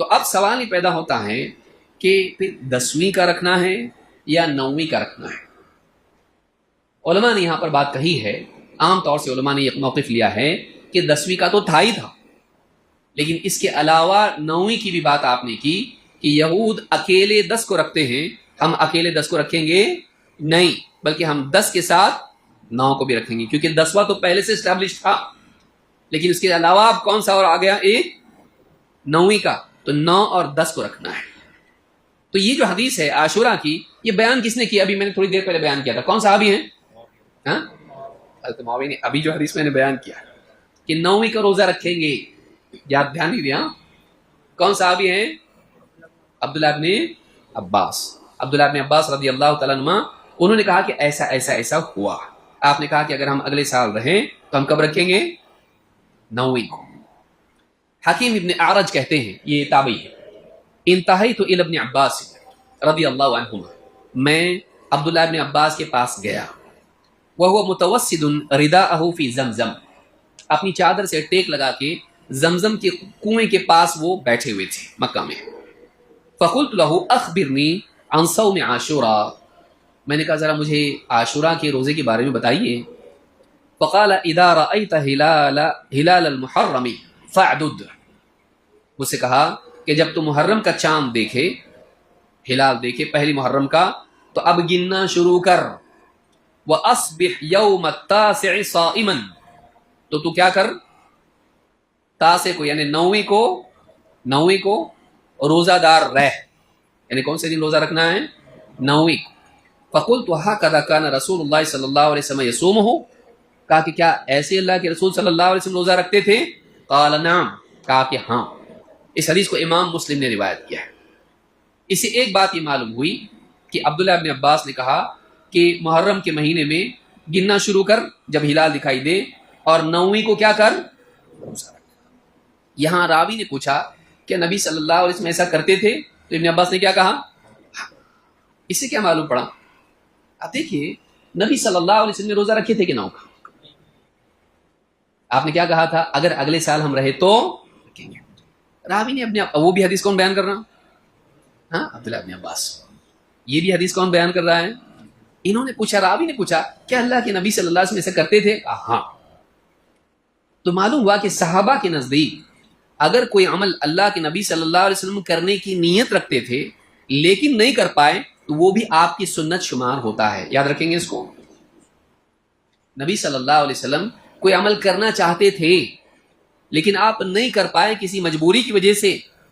تو اب سوال یہ پیدا ہوتا ہے کہ پھر 10ویں کا رکھنا ہے یا 9ویں کا رکھنا ہے. علماء نے یہاں پر بات کہی ہے، عام طور سے علماء نے یہ موقف لیا ہے کہ 10ویں کا تو تھا ہی تھا، لیکن اس کے علاوہ 9ویں کی بھی بات آپ نے کی کہ یہود اکیلے 10 کو رکھتے ہیں، ہم اکیلے 10 کو رکھیں گے نہیں، بلکہ ہم 10 کے ساتھ 9 کو بھی رکھیں گے، کیونکہ 10واں تو پہلے سے اسٹیبلش تھا. لیکن اس کے علاوہ اب کون سا اور آ گیا؟ ایک 9ویں کا، تو 9 اور 10 کو رکھنا ہے. تو یہ جو حدیث ہے عاشورہ کی، یہ بیان کس نے کیا؟ ابھی میں نے تھوڑی دیر پہلے بیان کیا تھا. کون صحابی ہیں؟ ہاں، حضرت معاویہ نے. ابھی جو حدیث میں نے بیان کیا کہ 9ویں کا روزہ رکھیں گے، یاد دھیان نہیں دیا. کون صحابی ہیں؟ عبداللہ ابن عباس. عبداللہ ابن عباس رضی اللہ تعالیٰ عنہ، انہوں نے کہا کہ ایسا ایسا ایسا ہوا. آپ نے کہا کہ اگر ہم اگلے سال رہیں تو ہم کب رکھیں گے؟ 9ویں کو. حکیم ابن اعرج کہتے ہیں، یہ تابعی ہے، انتہیت الی ابن عباس رضی اللہ عنہما، میں عبداللہ ابن عباس کے پاس گیا، وہو متوسد رداءہ فی زمزم، اپنی چادر سے ٹیک لگا کے زمزم کے کنویں کے پاس وہ بیٹھے ہوئے تھے مکہ میں. فقلت لہ اخبرنی عن صوم عاشوراء، میں نے کہا ذرا مجھے عاشوراء کے روزے کے بارے میں بتائیے. فقال اذا رأیت ہلال المحرم فاعدد، مجھ سے کہا کہ جب تو محرم کا چاند دیکھے، ہلال دیکھے پہلی محرم کا، تو اب گننا شروع کر. وَأَصْبِحْ يَوْمَ التَّاسِعِ صَائِمًا، تو کیا کر، تاسع کو یعنی 9ویں کو روزہ دار رہ، یعنی کون سے دن روزہ رکھنا ہے؟ 9ویں کو. فقلت هكذا كان رسول اللہ صلی اللہ علیہ وسلم يصومه، کہا کہ کیا ایسے اللہ کے رسول صلی اللہ علیہ وسلم روزہ رکھتے تھے؟ قال نعم، کہا کہ ہاں. اس حدیث کو امام مسلم نے روایت کیا ہے. اس سے ایک بات یہ معلوم ہوئی کہ عبداللہ ابن عباس نے کہا کہ محرم کے مہینے میں گننا شروع کر جب ہلال دکھائی دے، اور 9ویں کو کیا کر، روزہ رکھ. یہاں راوی نے پوچھا کہ نبی صلی اللہ علیہ وسلم ایسا کرتے تھے؟ تو ابن عباس نے کیا کہا؟ اس سے کیا معلوم پڑا؟ اب دیکھیے، نبی صلی اللہ علیہ وسلم نے روزہ رکھے تھے کہ 9 کا؟ آپ نے کیا کہا تھا؟ اگر اگلے سال ہم رہے تو رکھیں گے. راوی نے وہ بھی حدیث کون بیان کر رہا؟ ہاں، عبداللہ ابن عباس. یہ بھی حدیث کون بیان کر رہا ہے؟ انہوں نے پوچھا، راوی نے پوچھا کہ اللہ کے نبی صلی اللہ علیہ وسلم ایسا کرتے تھے؟ ہاں. تو معلوم ہوا کہ صحابہ کے نزدیک اگر کوئی عمل اللہ کے نبی صلی اللہ علیہ وسلم کرنے کی نیت رکھتے تھے لیکن نہیں کر پائے تو وہ بھی آپ کی سنت شمار ہوتا ہے. یاد رکھیں گے اس کو. نبی صلی اللہ علیہ وسلم کوئی عمل کرنا چاہتے تھے لیکن آپ نہیں کر پائے کسی مجبوری کی وجہ سے،